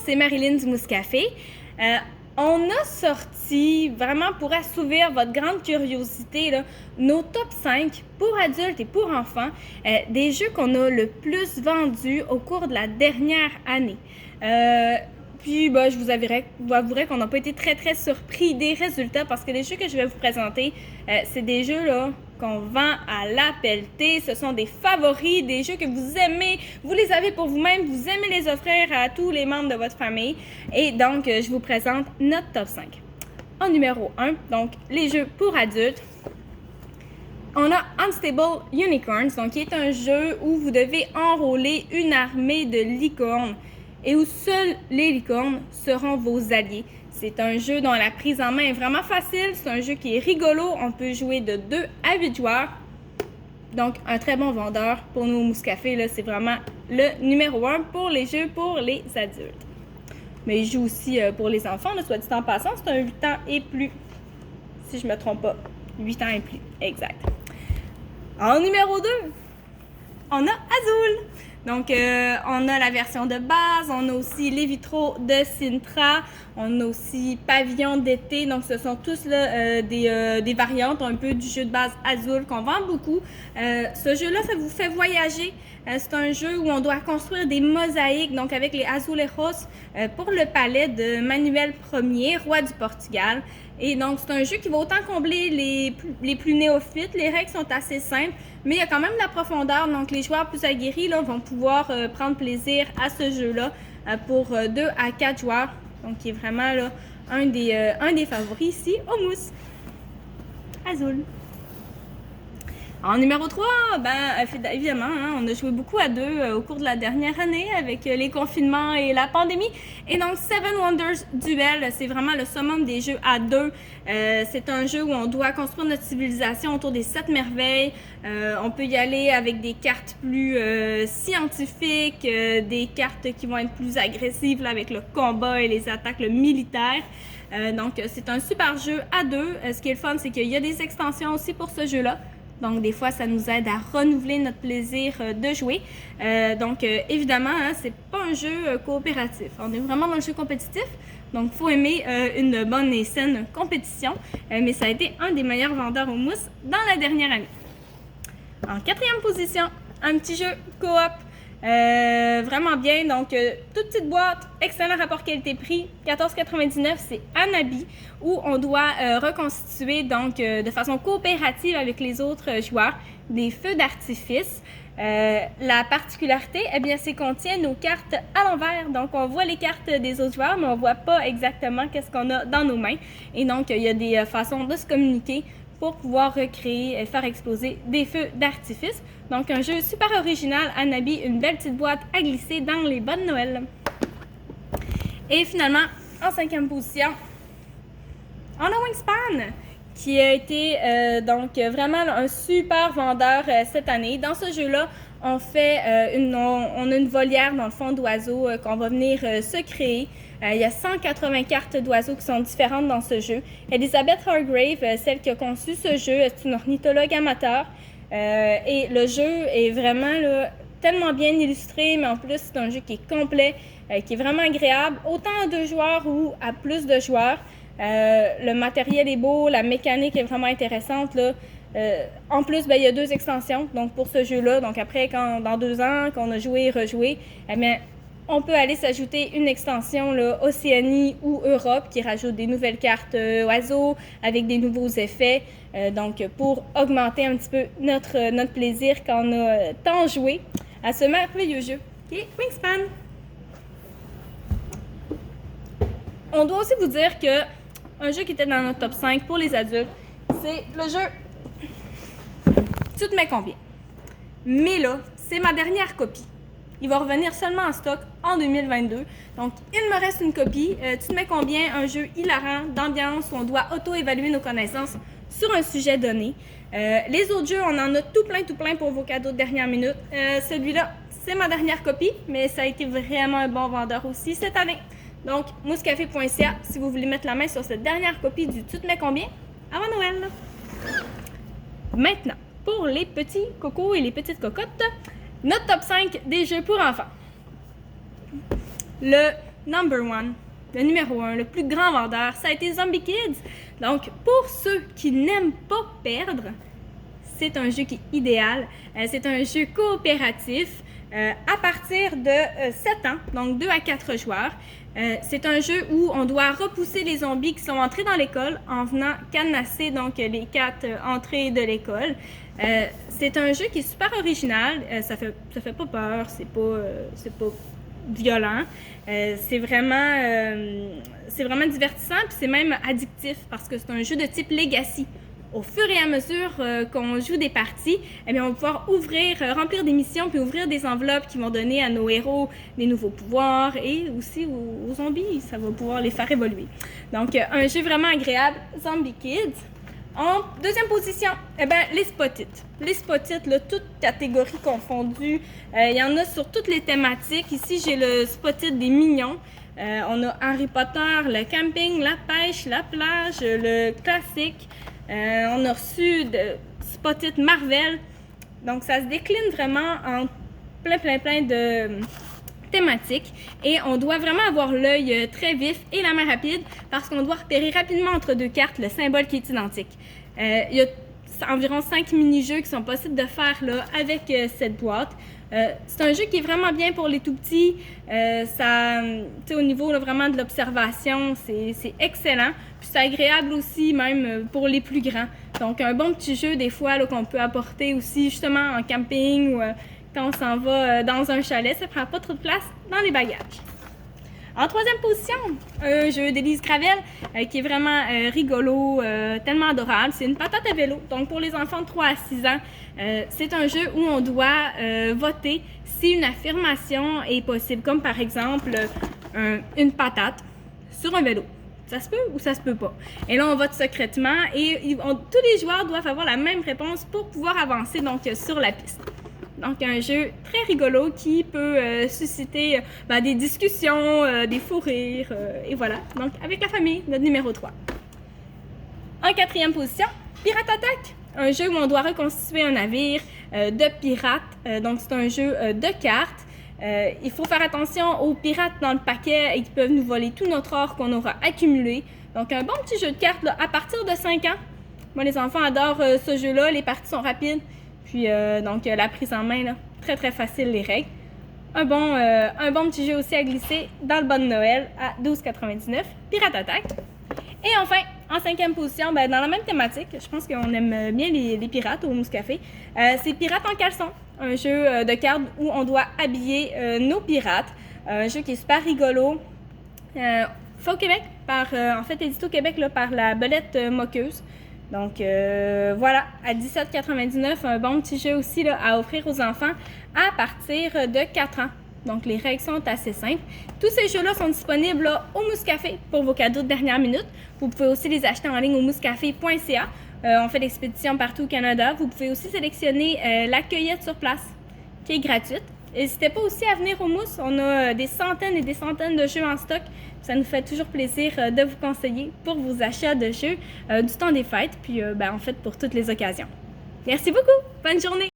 c'est Marilyn du Mousse Café. On a sorti, vraiment pour assouvir votre grande curiosité, là, nos top 5 pour adultes et pour enfants, des jeux qu'on a le plus vendus au cours de la dernière année. Puis, je vous avouerai qu'on n'a pas été très surpris des résultats parce que les jeux que je vais vous présenter, c'est des jeux là qu'on vend à la pelletée. Ce sont des favoris, des jeux que vous aimez, vous les avez pour vous-même, vous aimez les offrir à tous les membres de votre famille. Et donc, je vous présente notre top 5. En numéro 1, donc les jeux pour adultes. On a Unstable Unicorns, donc qui est un jeu où vous devez enrôler une armée de licornes et où seuls les licornes seront vos alliés. C'est un jeu dont la prise en main est vraiment facile. C'est un jeu qui est rigolo. On peut jouer de 2 à 8 joueurs. Donc, un très bon vendeur pour nous au Mousse Café. C'est vraiment le numéro 1 pour les jeux pour les adultes. Mais il joue aussi pour les enfants, là, soit dit en passant. C'est un 8 ans et plus. Si je ne me trompe pas. 8 ans et plus. Exact. En numéro 2, on a Azul. Donc, on a la version de base, on a aussi les vitraux de Sintra, on a aussi Pavillon d'été. Donc, ce sont tous là, des variantes un peu du jeu de base Azul qu'on vend beaucoup. Ce jeu-là, ça vous fait voyager. C'est un jeu où on doit construire des mosaïques, donc avec les azulejos pour le palais de Manuel Ier, roi du Portugal. Et donc, c'est un jeu qui va autant combler les plus néophytes. Les règles sont assez simples, mais il y a quand même de la profondeur. Donc, les joueurs plus aguerris là, vont pouvoir prendre plaisir à ce jeu-là pour 2 à 4 joueurs. Donc, qui est vraiment là, un des favoris ici au Mousse. Azul. En numéro 3, évidemment, on a joué beaucoup à 2 au cours de la dernière année avec les confinements et la pandémie. Et donc, Seven Wonders Duel, c'est vraiment le summum des jeux à 2. C'est un jeu où on doit construire notre civilisation autour des 7 merveilles. On peut y aller avec des cartes plus scientifiques, des cartes qui vont être plus agressives là, avec le combat et les attaques militaires. Donc, c'est un super jeu à 2. Ce qui est le fun, c'est qu'il y a des extensions aussi pour ce jeu-là. Donc, des fois, ça nous aide à renouveler notre plaisir de jouer. Évidemment, c'est pas un jeu coopératif. On est vraiment dans le jeu compétitif. Donc, il faut aimer une bonne et saine compétition. Mais ça a été un des meilleurs vendeurs au Mousse dans la dernière année. En 4e position, un petit jeu coop. Vraiment bien, donc toute petite boîte, excellent rapport qualité-prix, 14,99, c'est Anabi, où on doit reconstituer donc de façon coopérative avec les autres joueurs des feux d'artifice. La particularité, c'est qu'on tient nos cartes à l'envers, donc on voit les cartes des autres joueurs, mais on voit pas exactement qu'est-ce qu'on a dans nos mains, et donc il y a des façons de se communiquer pour pouvoir recréer et faire exploser des feux d'artifice. Donc, un jeu super original, Anabi, une belle petite boîte à glisser dans les bonnes Noël. Et finalement, en 5e position, on a Wingspan, qui a été vraiment un super vendeur cette année. Dans ce jeu-là, on a une volière dans le fond d'oiseaux qu'on va venir se créer. Il y a 180 cartes d'oiseaux qui sont différentes dans ce jeu. Elizabeth Hargrave, celle qui a conçu ce jeu, est une ornithologue amateur. Et le jeu est vraiment là, tellement bien illustré, mais en plus, c'est un jeu qui est complet, qui est vraiment agréable, autant à 2 joueurs ou à plus de joueurs. Le matériel est beau, la mécanique est vraiment intéressante, là. En plus, il y a 2 extensions donc pour ce jeu-là. Donc après, dans 2 ans, qu'on a joué et rejoué, on peut aller s'ajouter une extension là, Océanie ou Europe qui rajoute des nouvelles cartes oiseaux avec des nouveaux effets. Donc pour augmenter un petit peu notre plaisir quand on a tant joué à ce merveilleux jeu qui est Wingspan. On doit aussi vous dire que un jeu qui était dans notre top 5 pour les adultes, c'est le jeu Tu te mets combien? Mais là, c'est ma dernière copie. Il va revenir seulement en stock en 2022. Donc, il me reste une copie. Tu te mets combien? Un jeu hilarant, d'ambiance, où on doit auto-évaluer nos connaissances sur un sujet donné. Les autres jeux, on en a tout plein pour vos cadeaux de dernière minute. Celui-là, c'est ma dernière copie, mais ça a été vraiment un bon vendeur aussi cette année. Donc, moussecafé.ca, si vous voulez mettre la main sur cette dernière copie du Tu te mets combien? Avant Noël. Maintenant, pour les petits cocos et les petites cocottes, notre top 5 des jeux pour enfants. Le number one, le numéro 1, le plus grand vendeur, ça a été Zombie Kids. Donc, pour ceux qui n'aiment pas perdre, c'est un jeu qui est idéal. C'est un jeu coopératif à partir de 7 ans, donc 2 à 4 joueurs. C'est un jeu où on doit repousser les zombies qui sont entrés dans l'école en venant cadenasser donc les 4 entrées de l'école. C'est un jeu qui est super original. Ça fait pas peur, c'est pas violent. C'est vraiment divertissant, puis c'est même addictif parce que c'est un jeu de type Legacy. Au fur et à mesure qu'on joue des parties, eh bien, on va pouvoir remplir des missions, puis ouvrir des enveloppes qui vont donner à nos héros des nouveaux pouvoirs et aussi aux zombies, ça va pouvoir les faire évoluer. Donc, un jeu vraiment agréable, Zombie Kids. En deuxième position, eh bien, les Spot-It. Les Spot-It, toutes catégories confondues. Il y en a sur toutes les thématiques. Ici, j'ai le Spot-It des mignons. On a Harry Potter, le camping, la pêche, la plage, le classique. On a reçu de Spot-It Marvel. Donc, ça se décline vraiment en plein de thématiques. Et on doit vraiment avoir l'œil très vif et la main rapide parce qu'on doit repérer rapidement entre 2 cartes le symbole qui est identique. Il y a environ 5 mini-jeux qui sont possibles de faire là, avec cette boîte. C'est un jeu qui est vraiment bien pour les tout-petits. Au niveau là, vraiment de l'observation, c'est excellent. Puis c'est agréable aussi même pour les plus grands. Donc un bon petit jeu des fois qu'on peut apporter aussi justement en camping ou quand on s'en va dans un chalet. Ça prend pas trop de place dans les bagages. En troisième position, un jeu d'Élise Gravel qui est vraiment rigolo, tellement adorable. C'est une patate à vélo. Donc, pour les enfants de 3 à 6 ans, c'est un jeu où on doit voter si une affirmation est possible, comme par exemple une patate sur un vélo. Ça se peut ou ça se peut pas. Et là, on vote secrètement et tous les joueurs doivent avoir la même réponse pour pouvoir avancer donc sur la piste. Donc, un jeu très rigolo qui peut susciter des discussions, des fous rires, et voilà. Donc, avec la famille, notre numéro 3. En quatrième position, Pirate Attack, un jeu où on doit reconstituer un navire de pirates. Donc, c'est un jeu de cartes. Il faut faire attention aux pirates dans le paquet et qui peuvent nous voler tout notre or qu'on aura accumulé. Donc, un bon petit jeu de cartes là, à partir de 5 ans. Moi, les enfants adorent ce jeu-là. Les parties sont rapides. Puis, donc, la prise en main, là, très facile les règles. Un bon petit jeu aussi à glisser dans le bon de Noël à 12,99, Pirate Attack. Et enfin, en 5e position, dans la même thématique, je pense qu'on aime bien les pirates au Mousse Café, c'est Pirates en caleçon, un jeu de cartes où on doit habiller nos pirates. Un jeu qui est super rigolo. Fait au Québec, en fait, édité au Québec là, par la Belette Moqueuse. Donc voilà, à 17,99, un bon petit jeu aussi là, à offrir aux enfants à partir de 4 ans. Donc les règles sont assez simples. Tous ces jeux-là sont disponibles là, au Mousse Café pour vos cadeaux de dernière minute. Vous pouvez aussi les acheter en ligne au moussecafé.ca. On fait l'expédition partout au Canada. Vous pouvez aussi sélectionner la cueillette sur place, qui est gratuite. N'hésitez pas aussi à venir au Mousse. On a des centaines et des centaines de jeux en stock. Ça nous fait toujours plaisir de vous conseiller pour vos achats de jeux du temps des fêtes, puis en fait pour toutes les occasions. Merci beaucoup! Bonne journée!